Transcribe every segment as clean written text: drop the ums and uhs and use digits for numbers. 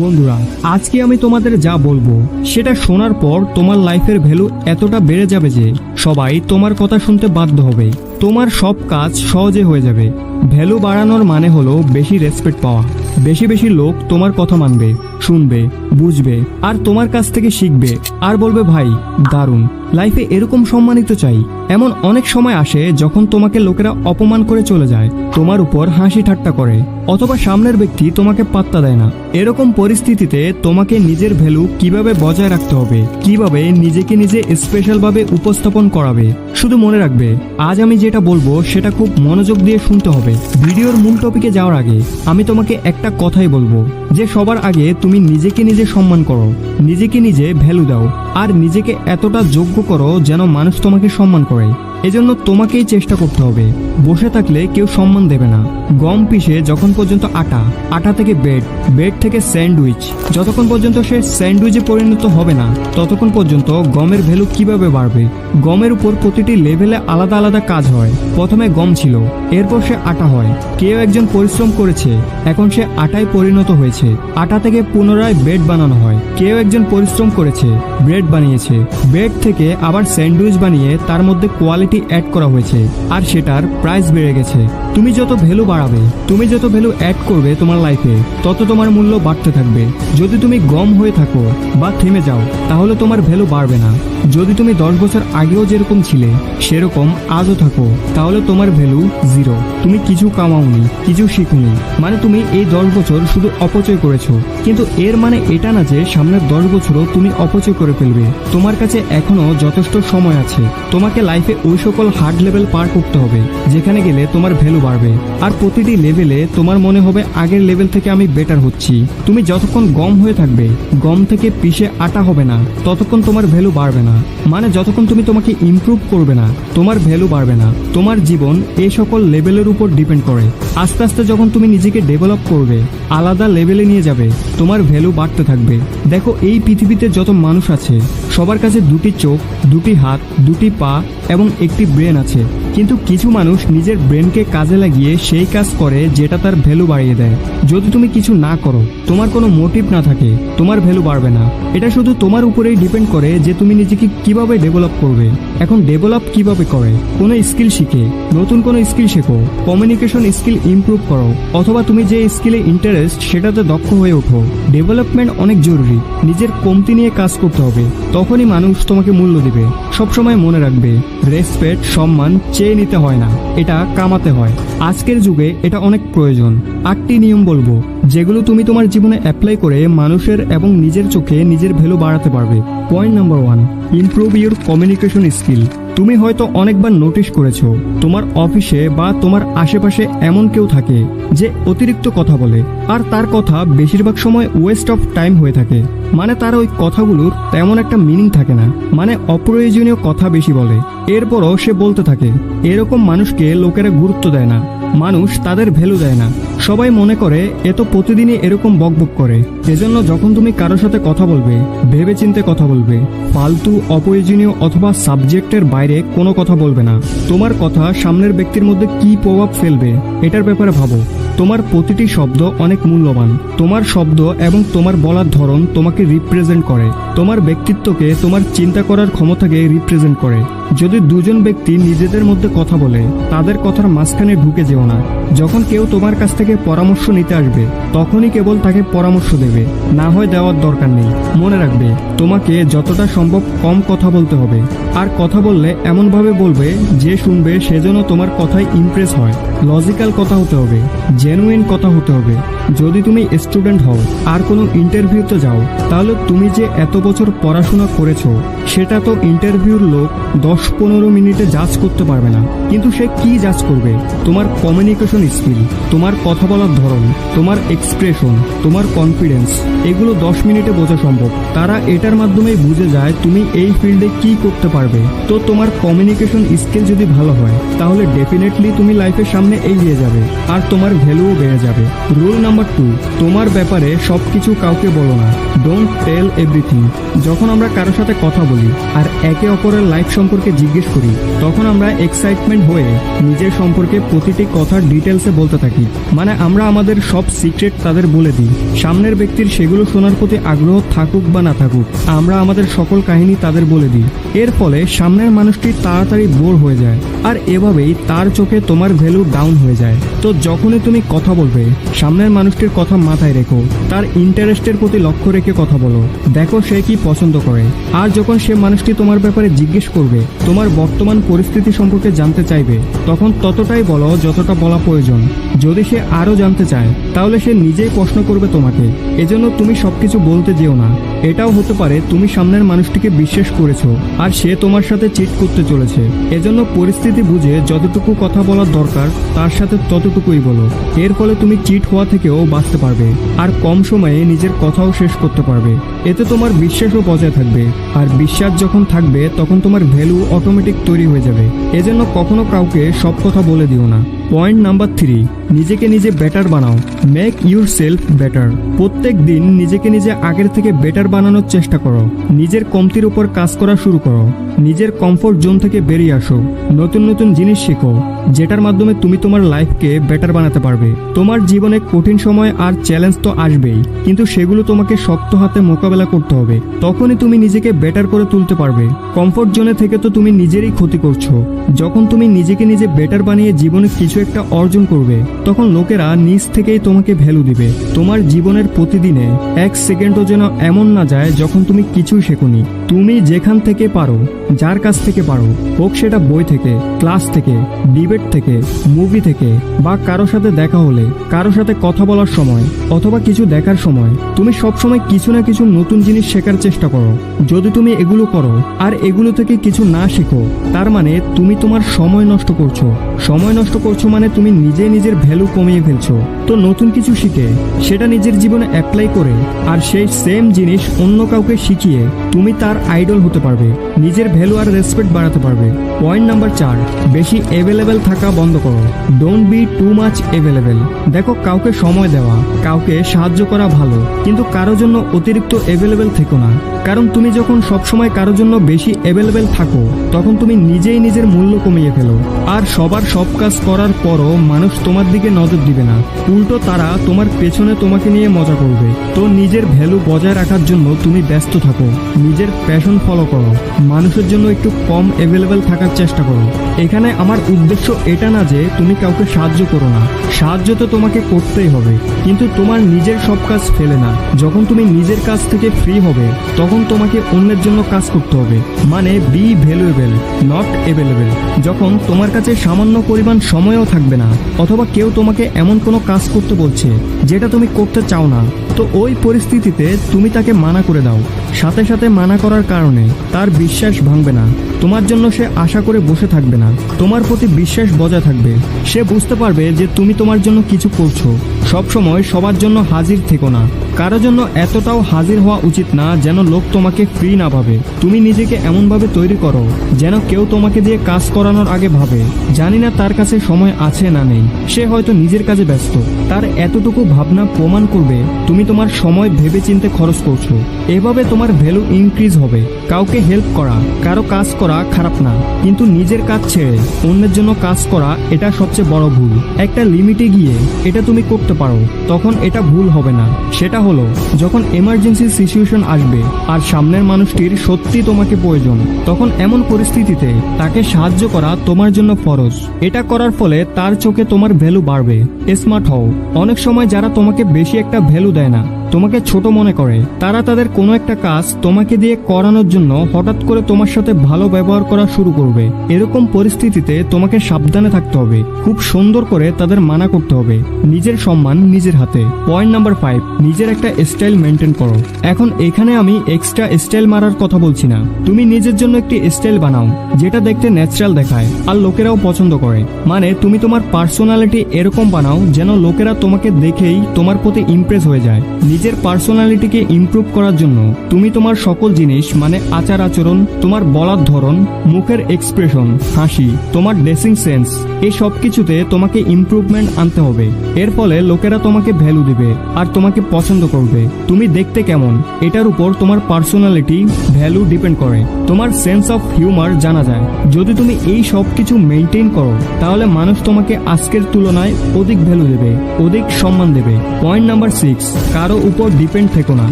বন্ধুরা, আজকে আমি তোমাদের যা বলবো সেটা শোনার পর তোমার লাইফের ভ্যালু এতটা বেড়ে যাবে যে সবাই তোমার কথা শুনতে বাধ্য হবে। তোমার সব কাজ সহজে হয়ে যাবে। ভ্যালু বাড়ানোর মানে হলো বেশি রেসপেক্ট পাওয়া। বেশি বেশি লোক তোমার কথা মানবে, শুনবে, বুঝবে আর তোমার কাছ থেকে শিখবে আর বলবে ভাই দারুণ। লাইফে এরকম সম্মানিত চাই। এমন অনেক সময় আসে যখন তোমাকে লোকেরা অপমান করে চলে যায়, তোমার উপর হাসি ঠাট্টা করে, অথবা সামনের ব্যক্তি তোমাকে পাত্তা দেয় না। এরকম পরিস্থিতিতে তোমাকে নিজের ভ্যালু কিভাবে বজায় রাখতে হবে, কিভাবে নিজেকে নিজে স্পেশাল ভাবে উপস্থাপন করাবে, শুধু মনে রাখবে আজ আমি যেটা বলবো সেটা খুব মনোযোগ দিয়ে শুনতে হবে। ভিডিওর মূল টপিকে যাওয়ার আগে আমি তোমাকে একটা কথাই বলবো যে সবার আগে তুমি নিজেকে নিজে সম্মান করো, নিজেকে নিজে ভ্যালু দাও আর নিজেকে এতটা যোগ্য করো যেন মানুষ তোমাকে সম্মান করে। এজন্য তোমাকেই চেষ্টা করতে হবে। বসে থাকলে কেউ সম্মান দেবে না। গম পিষে যখন পর্যন্ত আটা, আটা থেকে ব্রেড, ব্রেড থেকে স্যান্ডউইচ, যতক্ষণ পর্যন্ত সে স্যান্ডউইচে পরিণত হবে না ততক্ষণ পর্যন্ত গমের ভ্যালু কিভাবে বাড়বে? গমের উপর প্রতিটি লেভেলে আলাদা আলাদা কাজ হয়। প্রথমে গম ছিল, এরপর সে আটা হয়। কেউ একজন পরিশ্রম করেছে, এখন সে আটায় পরিণত হয়েছে। আটা থেকে পুনরায় ব্রেড বানানো হয়। কেউ একজন পরিশ্রম করেছে, ব্রেড বানিয়েছে। ব্রেড থেকে আবার স্যান্ডউইচ বানিয়ে তার মধ্যে কোয়ালিটি অ্যাড করা হয়েছে আর সেটার প্রাইস বেড়ে গেছে। তুমি যত ভ্যালু বাড়াবে, তুমি যত ভ্যালু অ্যাড করবে তোমার লাইফে, তত তোমার মূল্য বাড়তে থাকবে। যদি তুমি গম হয়ে থাকো বা থেমে যাও তাহলে তোমার ভ্যালু বাড়বে না। যদি তুমি 10 বছর আগেও যেরকম ছিলে সেরকম আজও থাকো তাহলে তোমার ভ্যালু জিরো। তুমি কিছু কামাওনি, কিছু শিখুনি, মানে তুমি এই 10 বছর শুধু অপচয় করেছো। কিন্তু এর মানে এটা না যে সামনের 10 বছরও তুমি অপচয় করে ফেলবে। তোমার কাছে এখনো যথেষ্ট সময় আছে। তোমাকে লাইফে ওই সকল হার্ড লেভেল পার করতে হবে যেখানে গেলে তোমার ভ্যালু বাড়বে। আর প্রতিটি লেভেলে তোমার মনে হবে আগের লেভেল থেকে আমি বেটার হচ্ছি। তুমি যতক্ষণ গম হয়ে থাকবে, গম থেকে পিষে আটা হবে না, ততক্ষণ তোমার ভ্যালু বাড়বে না। মানে যতক্ষণ তুমি তোমাকে ইমপ্রুভ করবে না তোমার ভ্যালু বাড়বে না। তোমার জীবন এই সকল লেভেলের উপর ডিপেন্ড করে। আস্তে আস্তে যখন তুমি নিজেকে ডেভেলপ করবে, আলাদা লেভেলে নিয়ে যাবে, তোমার ভ্যালু বাড়তে থাকবে। দেখো এই পৃথিবীতে যত মানুষ আছে সবার কাছে দুটি চোখ, দুটি হাত, দুটি পা এবং একটি ব্রেন আছে। কিন্তু কিছু মানুষ নিজের ব্রেনকে কাজে লাগিয়ে সেই কাজ করে যেটা তার ভ্যালু বাড়িয়ে দেয়। যদি তুমি কিছু না করো, তোমার কোনো মোটিভ না থাকে, তোমার ভ্যালু বাড়বে না। এটা শুধু তোমার উপরেই ডিপেন্ড করে যে তুমি নিজেকে কিভাবে ডেভেলপ করবে। এখন ডেভেলপ কিভাবে করে? কোনো স্কিল শিখে, নতুন কোনো স্কিল শেখো, কমিউনিকেশন স্কিল ইমপ্রুভ করো, অথবা তুমি যে স্কিলে ইন্টারেস্ট সেটাতে দক্ষ হয়ে ওঠো। ডেভেলপমেন্ট অনেক জরুরি। নিজের কমতি নিয়ে কাজ করতে হবে, তখনই মানুষ তোমাকে মূল্য দিবে। সবসময় মনে রাখবে রেসপেক্ট, সম্মান চেয়ে নিতে হয় না, এটা কামাতে হয়। আজকের যুগে এটা অনেক প্রয়োজন। 8টি নিয়ম বলবো যেগুলো তুমি তোমার জীবনে অ্যাপ্লাই করে মানুষের এবং নিজের চোখে নিজের ভ্যালু বাড়াতে পারবে। Point number 1, improve your communication skill. তুমি হয়তো অনেকবার নোটিশ করেছো তোমার অফিসে বা তোমার আশেপাশে এমন কেউ থাকে যে অতিরিক্ত কথা বলে আর তার কথা বেশিরভাগ সময় ওয়েস্ট অফ টাইম হয়ে থাকে। মানে তার ওই কথাগুলোর তেমন একটা মিনিং থাকে না, মানে অপ্রয়োজনীয় কথা বেশি বলে, এরপরও সে বলতে থাকে। এরকম মানুষকে লোকেরা গুরুত্ব দেয় না, মানুষ তাদের ভ্যালু দেয় না। সবাই মনে করে এ তো প্রতিদিনই এরকম বকবক করে। এজন্য যখন তুমি কারোর সাথে কথা বলবে ভেবেচিন্তে কথা বলবে। ফালতু, অপ্রয়োজনীয় অথবা সাবজেক্টের বাইরে কোনো কথা বলবে না। তোমার কথা সামনের ব্যক্তির মধ্যে কি প্রভাব ফেলবে এটার ব্যাপারে ভাবো। তোমার প্রতিটি শব্দ অনেক মূল্যবান। তোমার শব্দ এবং তোমার বলার ধরন তোমাকে রিপ্রেজেন্ট করে, তোমার ব্যক্তিত্বকে, তোমার চিন্তা করার ক্ষমতাকে রিপ্রেজেন্ট করে। যদি দুজন ব্যক্তি নিজেদের মধ্যে কথা বলে তাদের কথার মাঝখানে ঢুকে যেও না। যখন কেউ তোমার কাছ থেকে পরামর্শ নিতে আসবে তখনই কেবল তাকে পরামর্শ দেবে, না হয় দেওয়ার দরকার নেই। মনে রাখবে তোমাকে যতটা সম্ভব কম কথা বলতে হবে। আর কথা বললে এমনভাবে বলবে যে শুনবে সেজন্য তোমার কথায় ইমপ্রেস হয়। লজিক্যাল কথা হতে হবে, জেনুইন কথা হতে হবে। যদি তুমি স্টুডেন্ট হও আর কোনো ইন্টারভিউতে যাও তাহলে তুমি যে এত বছর পড়াশোনা করেছো সেটা তো ইন্টারভিউর লোক 10-15 মিনিটে জাজ করতে পারবে না। কিন্তু সে কি জাজ করবে? তোমার কমিউনিকেশন স্কিল, তোমার কথা বলার ধরন, তোমার এক্সপ্রেশন, তোমার কনফিডেন্স। এগুলো 10 মিনিটে বোঝা সম্ভব। তারা এটার মাধ্যমেই বুঝে যায় তুমি এই ফিল্ডে কি করতে পারবে। তো তোমার কমিউনিকেশন স্কিল যদি ভালো হয় তাহলে ডেফিনেটলি তুমি লাইফের সামনে এগিয়ে যাবে আর তোমার ভ্যালুও বেড়ে যাবে। রুল নাম্বার নাম্বার 2, তোমার ব্যাপারে সবকিছু কাউকে বলো না। Don't tell everything. যখন আমরা কারোর সাথে কথা বলি আর একে অপরের লাইফ সম্পর্কে জিজ্ঞেস করি, তখন আমরা এক্সাইটমেন্ট হয়ে নিজের সম্পর্কে প্রতিটি কথার ডিটেলসে বলতে থাকি। মানে আমরা আমাদের সব সিক্রেট তাদের বলে দিই। সামনের ব্যক্তির সেগুলো শোনার প্রতি আগ্রহ থাকুক বা না থাকুক, আমরা আমাদের সকল কাহিনী তাদের বলে দিই। এর ফলে সামনের মানুষটি তাড়াতাড়ি বোর হয়ে যায়, আর এভাবেই তার চোখে তোমার ভ্যালু ডাউন হয়ে যায়। তো যখনই তুমি কথা বলবে, সামনের মানুষটির কথা মাথায় রেখো, তার ইন্টারেস্টের প্রতি লক্ষ্য রেখে কথা বলো। দেখো সে কি পছন্দ করে। আর যখন সে মানুষটি তোমার ব্যাপারে জিজ্ঞেস করবে, তোমার বর্তমান পরিস্থিতি সম্পর্কে জানতে চাইবে, তখন ততটাই বলো যতটা বলা প্রয়োজন। যদি সে আরও জানতে চায়, তাহলে সে নিজেই প্রশ্ন করবে তোমাকে। এজন্য তুমি সবকিছু বলতে যেও না। এটাও হতে পারে তুমি সামনের মানুষটিকে বিশ্বাস করেছো আর সে তোমার সাথে চিট করতে চলেছে। এজন্য পরিস্থিতি বুঝে যতটুকু কথা বলার দরকার তার সাথে ততটুকুই বলো। এর ফলে তুমি চিট হওয়া থেকেও বাঁচতে পারবে আর কম সময়ে নিজের কথাও শেষ করতে পারবে। এতে তোমার বিশ্বাসও বজায় থাকবে, আর বিশ্বাস যখন থাকবে তখন তোমার ভ্যালু অটোমেটিক তৈরি হয়ে যাবে। এজন্য কখনো কাউকে সব কথা বলে দিও না। পয়েন্ট নাম্বার 3, নিজেকে নিজে বেটার বানাও। Make your self better. প্রত্যেক দিন নিজেকে নিজে আগের থেকে বেটার বানানোর চেষ্টা করো। নিজের কমতির উপর কাজ করা শুরু করো। নিজের কমফোর্ট জোন থেকে বেরিয়ে আসো। নতুন নতুন জিনিস শেখো, যেটার মাধ্যমে তুমি তোমার লাইফকে বেটার বানাতে পারবে। তোমার জীবনে কঠিন সময় আর চ্যালেঞ্জ তো আসবেই, কিন্তু সেগুলো তোমাকে শক্ত হাতে মোকাবেলা করতে হবে। তখনই তুমি নিজেকে বেটার করে তুলতে পারবে। কমফোর্ট জোনে থেকে তো তুমি নিজেরই ক্ষতি করছো। যখন তুমি নিজেকে নিজে বেটার বানিয়ে জীবনে কিছু একটা অর্জন করবে, তখন লোকেরা নিজ থেকেই তোমাকে ভ্যালু দিবে। তোমার জীবনের প্রতিদিনে 1 সেকেন্ডও যেন এমন না যায় যখন তুমি কিছুই শেখোনি। তুমি যেখান থেকে পারো, যার কাছ থেকে পারো, হোক সেটা বই থেকে, ক্লাস থেকে, ডিবেট থেকে, মুভি থেকে, বা কারো সাথে দেখা হলে, কারো সাথে কথা বলার সময়, অথবা কিছু দেখার সময়, তুমি সবসময় কিছু না কিছু নতুন জিনিস শেখার চেষ্টা করো। যদি তুমি এগুলো করো আর এগুলো থেকে কিছু না শেখো, তার মানে তুমি তোমার সময় নষ্ট করছো। সময় নষ্ট করছো মানে তুমি নিজে নিজের ভ্যালু কমিয়ে ফেলছো। তো নতুন কিছু শিখে সেটা নিজের জীবনে অ্যাপ্লাই করে আর সেই সেম জিনিস অন্য কাউকে শিখিয়ে তুমি তার আইডল হতে পারবে। নিজের ভ্যালু আর রেসপেক্ট বাড়াতে পারবে। পয়েন্ট নাম্বার 4, বেশি অ্যাভেলেবেল থাকা বন্ধ করো। Don't be too much available. দেখো, কাউকে সময় দেওয়া, কাউকে সাহায্য করা ভালো, কিন্তু কারোর জন্য অতিরিক্ত অ্যাভেলেবেল থেকো না। কারণ তুমি যখন সবসময় কারোর জন্য বেশি অ্যাভেলেবেল থাকো, তখন তুমি নিজেই নিজের মূল্য কমিয়ে ফেলো। আর সবার সব কাজ করার পরও মানুষ তোমার দিকে নজর দিবে না, উল্টো তারা তোমার পেছনে তোমাকে নিয়ে মজা করবে। তো নিজের ভ্যালু বজায় রাখার জন্য তুমি ব্যস্ত থাকো, নিজের প্যাশন ফলো করো, মানুষের জন্য একটু কম অ্যাভেলেবেল থাকার চেষ্টা করো। এখানে আমার উদ্দেশ্য এটা না যে তুমি কাউকে সাহায্য করো না, সাহায্য তো তোমাকে করতেই হবে, কিন্তু তোমার নিজের সব কাজ ফেলে না। যখন তুমি নিজের কাজ থেকে ফ্রি হবে, তখন তোমাকে অন্যের জন্য কাজ করতে হবে। মানে বি ভ্যালুয়েবল, নট অ্যাভেলেবেল। যখন তোমার কাছে সামান্য পরিমাণ সময়ও থাকবে না, অথবা কেউ তোমাকে এমন কোনো কাজ করতে বলছে যেটা তুমি করতে চাও না, তো ওই পরিস্থিতিতে তুমি তাকে মানা করে দাও। সাথে সাথে মানা করার কারণে তার বিশ্বাস ভাঙবে না, তোমার জন্য সে আশা করে বসে থাকবে না, তোমার প্রতি বিশ্বাস বজায় থাকবে। সে বুঝতে পারবে যে তুমি তোমার জন্য কিছু করছো। সবসময় সবার জন্য হাজির থেকো না, কারোর জন্য এতটাও হাজির হওয়া উচিত না যেন লোক তোমাকে ফ্রি না ভাবে। তুমি নিজেকে এমনভাবে তৈরি করো যেন কেউ তোমাকে দিয়ে কাজ করানোর আগে ভাবে, জানি না তার কাছে সময় আছে না নেই, সে হয়তো নিজের কাজে ব্যস্ত। তার এতটুকু ভাবনা প্রমাণ করবে তুমি তোমার সময় ভেবেচিন্তে খরচ করছো। এভাবে তোমার ভ্যালু ইনক্রিজ হবে। কাউকে হেল্প করা, কারো কাজ করা খারাপ না, কিন্তু নিজের কাজ ছেড়ে অন্যের জন্য কাজ করা এটা সবচেয়ে বড় ভুল। একটা লিমিটে গিয়ে এটা তুমি করতে পারো, তখন এটা ভুল হবে না। সেটা হলো যখন এমার্জেন্সি সিচুয়েশন আসবে আর সামনের মানুষটির সত্যি তোমাকে প্রয়োজন, তখন এমন পরিস্থিতিতে তাকে সাহায্য করা তোমার জন্য ফরজ। এটা করার ফলে তার চোখে তোমার ভ্যালু বাড়বে। স্মার্ট হও। অনেক সময় যারা তোমাকে বেশি একটা ভ্যালু দেয় না, তোমাকে ছোট মনে করে, তারা তাদের কোনো একটা কাজ তোমাকে দিয়ে করানোর জন্য হঠাৎ করে তোমার সাথে ভালো ব্যবহার করা শুরু করবে। এরকম পরিস্থিতিতে তোমাকে সাবধানে থাকতে হবে, খুব সুন্দর করে তাদের মানা করতে হবে। নিজের সম্মান নিজের হাতে। পয়েন্ট নাম্বার 5, নিজের একটা স্টাইল মেনটেন করো। এখন এখানে আমি এক্সট্রা স্টাইল মারার কথা বলছি না। তুমি নিজের জন্য একটি স্টাইল বানাও যেটা দেখতে ন্যাচারাল দেখায় আর লোকেরাও পছন্দ করে। মানে তুমি তোমার পার্সোনালিটি এরকম বানাও যেন লোকেরা তোমাকে দেখেই তোমার প্রতি ইমপ্রেস হয়ে যায়। নিজের পার্সোনালিটিকে ইমপ্রুভ করার জন্য তুমি তোমার সকল জিনিস মানে আচার আচরণ, তোমার বলার ধরন, মুখের এক্সপ্রেশন, হাসি, তোমার ড্রেসিং সেন্স, এই সব কিছুতে তোমাকে ইমপ্রুভমেন্ট আনতে হবে। এর ফলে লোকেরা তোমাকে ভ্যালু দেবে আর তোমাকে পছন্দ করবে। তুমি দেখতে কেমন এটার উপর তোমার পার্সোনালিটি ভ্যালু ডিপেন্ড করে। তোমার সেন্স অফ হিউমার জানা যায়। যদি তুমি এই সব কিছু মেনটেন করো তাহলে মানুষ তোমাকে আজকের তুলনায় অধিক ভ্যালু দেবে, অধিক সম্মান দেবে। পয়েন্ট নাম্বার 6, কারো উপর ডিপেন্ড থেকো না,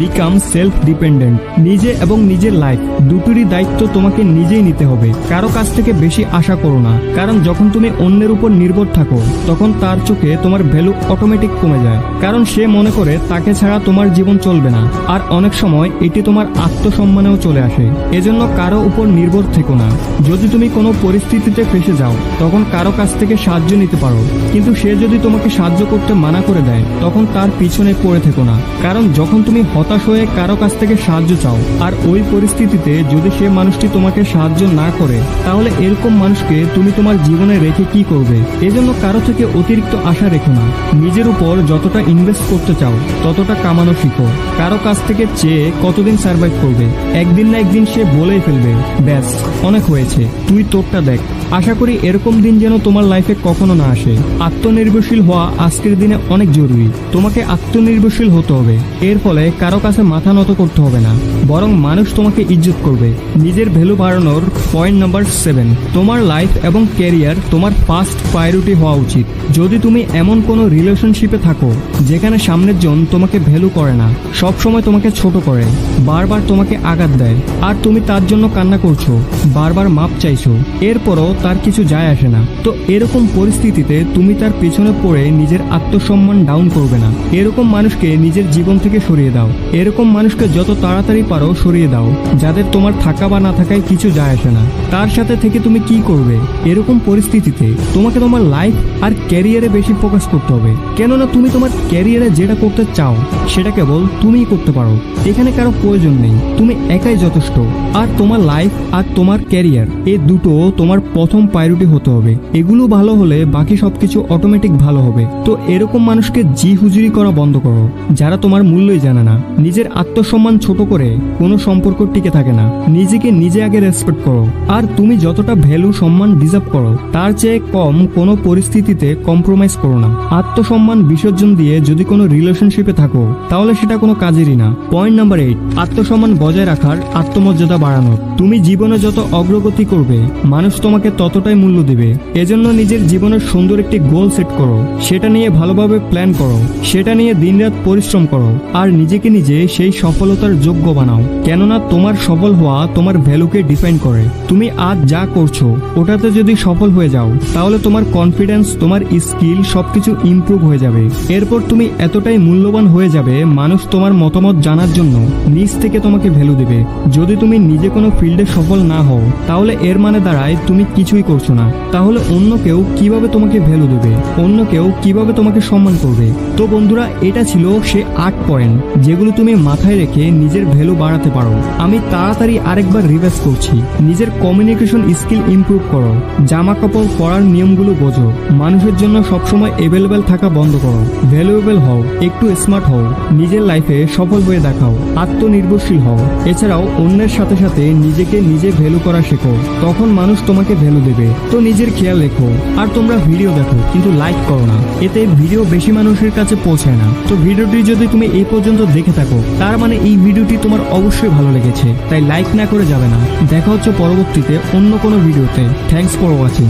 বিকাম সেলফ ডিপেন্ডেন্ট। নিজে এবং নিজের লাইফ দুটোরই দায়িত্ব তোমাকে নিজেই নিতে হবে। কারো কাছ থেকে বেশি আশা করো না, কারণ যখন তুমি অন্যের উপর নির্ভর থাকো তখন তার চোখে তোমার ভ্যালু অটোমেটিক কমে যায়, কারণ সে মনে করে তাকে ছাড়া তোমার জীবন চলবে না। আর অনেক সময় এটি তোমার আত্মসম্মানেও চলে আসে। এজন্য কারো উপর নির্ভর থেকো না। যদি তুমি কোনো পরিস্থিতিতে ফেসে যাও তখন কারো কাছ থেকে সাহায্য নিতে পারো, কিন্তু সে যদি তোমাকে সাহায্য করতে মানা করে দেয় তখন তার পিছনে পড়ে থেকো না। কারণ যখন তুমি হতাশ হয়ে কারো কাছ থেকে সাহায্য চাও আর ওই পরিস্থিতিতে যদি সে মানুষটি তোমাকে সাহায্য না করে, তাহলে এরকম মানুষকে তুমি তোমার জীবনে রেখে কি করবে? এজন্য কারো থেকে অতিরিক্ত আশা রেখো না। নিজের উপর যতটা ইনভেস্ট করতে চাও ততটা কামানো শিখো। কারো কাছ থেকে চেয়ে কতদিন সার্ভাইভ করবে? একদিন না একদিন সে বলেই ফেলবে, ব্যাস অনেক হয়েছে, তুই তোরটা দেখ। আশা করি এরকম দিন যেন তোমার লাইফে কখনো না আসে। আত্মনির্ভরশীল হওয়া আজকের দিনে অনেক জরুরি। তোমাকে আত্মনির্ভরশীল হতে হবে। এর ফলে কারো কাছে মাথা নত করতে হবে না, বরং মানুষ তোমাকে ইজ্জত করবে। নিজের ভ্যালু বাড়ানোর পয়েন্ট নাম্বার 7, তোমার লাইফ এবং ক্যারিয়ার তোমার ফার্স্ট প্রায়োরিটি হওয়া উচিত। যদি তুমি এমন কোনো রিলেশনশিপে থাকো যেখানে সামনের জন তোমাকে ভ্যালু করে না, সব সময় তোমাকে ছোট করে, বারবার তোমাকে আঘাত দেয়, আর তুমি তার জন্য কান্না করছো, বারবার মাপ চাইছো, এরপরও তার কিছু যায় আসে না, তো এরকম পরিস্থিতিতে তুমি তার পেছনে পড়ে নিজের আত্মসম্মান ডাউন করবে না। এরকম মানুষকে নিজের জীবন থেকে সরিয়ে দাও। এরকম মানুষকে যত তাড়াতাড়ি পারো সরিয়ে দাও, যাদের তোমার থাকা বা না থাকায় কিছু যায় আসে না। তার সাথে থেকে তুমি কি করবে? এরকম পরিস্থিতিতে তোমাকে তোমার লাইফ আর ক্যারিয়ারে বেশি ফোকাস করতে হবে, কেননা তুমি তোমার ক্যারিয়ারে যেটা করতে চাও সেটা কেবল তুমিই করতে পারো। এখানে কারো প্রয়োজন নেই, তুমি একাই যথেষ্ট। আর তোমার লাইফ আর তোমার ক্যারিয়ার এই দুটো তোমার প্রথম প্রায়োরিটি হতে হবে। এগুলো ভালো হলে বাকি সবকিছু অটোমেটিক ভালো হবে। তো এরকম মানুষকে জি হুজুরি করা বন্ধ করো, যারা তোমার মূল্যই জানে না। নিজের আত্মসম্মান ছোট করে কোনো সম্পর্ক টিকে থাকে না। নিজেকে নিজে আগে রেসপেক্ট করো। আর তুমি যতটা ভ্যালু সম্মান ডিজার্ভ করো তার চেয়ে কম কোনো পরিস্থিতিতে কম্প্রোমাইজ করো না। আত্মসম্মান বিসর্জন দিয়ে যদি কোনো রিলেশনশিপে থাকো তাহলে সেটা কোনো কাজেরই না। পয়েন্ট নাম্বার 8, আত্মসম্মান বজায় রাখার আত্মমর্যাদা বাড়ানো। তুমি জীবনে যত অগ্রগতি করবে মানুষ তোমাকে ততটাই মূল্য দেবে। এজন্য নিজের জীবনের সুন্দর একটি গোল সেট করো, সেটা নিয়ে ভালোভাবে প্ল্যান করো, সেটা নিয়ে দিনরাত পরিশ্রম করো, আর নিজেকে নিজে সেই সফলতার যোগ্য বানাও। কেননা তোমার সফল হওয়া তোমার ভ্যালুকে ডিফাইন করে। তুমি আজ যা করছো ওটাতে যদি সফল হয়ে যাও তাহলে তোমার কনফিডেন্স, তোমার স্কিল সবকিছু ইমপ্রুভ হয়ে যাবে। এরপর তুমি এতটাই মূল্যবান হয়ে যাবে মানুষ তোমার মতামত জানার জন্য নিজ থেকে তোমাকে ভ্যালু দেবে। যদি তুমি নিজে কোনো ফিল্ডে সফল না হও তাহলে এর মানে দাঁড়ায় তুমি কিছুই করছো না। তাহলে অন্য কেউ কিভাবে তোমাকে ভ্যালু দেবে? অন্য কেউ কিভাবে তোমাকে সম্মান করবে? তো বন্ধুরা, এটা ছিল সে 8 পয়েন্ট যেগুলো তুমি মাথায় রেখে নিজের ভ্যালু বাড়াতে পারো। আমি তাড়াতাড়ি আরেকবার রিভাইজ করছি। নিজের কমিউনিকেশন স্কিল ইমপ্রুভ করো, জামা কাপড় পরার নিয়মগুলো বোঝো, মানুষের জন্য সবসময় অ্যাভেলেবেল থাকা বন্ধ করো, ভ্যালুয়েবল হও, একটু স্মার্ট হও, নিজের লাইফে সফল হয়ে দেখাও, আত্মনির্ভরশীল হও। এছাড়াও অন্যের সাথে সাথে নিজেকে নিজে ভ্যালু করা শেখো, তখন মানুষ তোমাকে ভ্যালু দেবে। তো নিজের খেয়াল রেখো। আর তোমরা ভিডিও দেখো কিন্তু লাইক করো না, এতে ভিডিও বেশি মানুষের কাছে পৌঁছায় না। তো ভিডিওটি যদি তুমি এই পর্যন্ত দেখে থাকো তার মানে এই ভিডিওটি তোমার অবশ্যই ভালো লেগেছে, তাই লাইক না করে যাবে না। দেখা হচ্ছে পরবর্তীতে অন্য কোনো ভিডিওতে। Thanks for watching.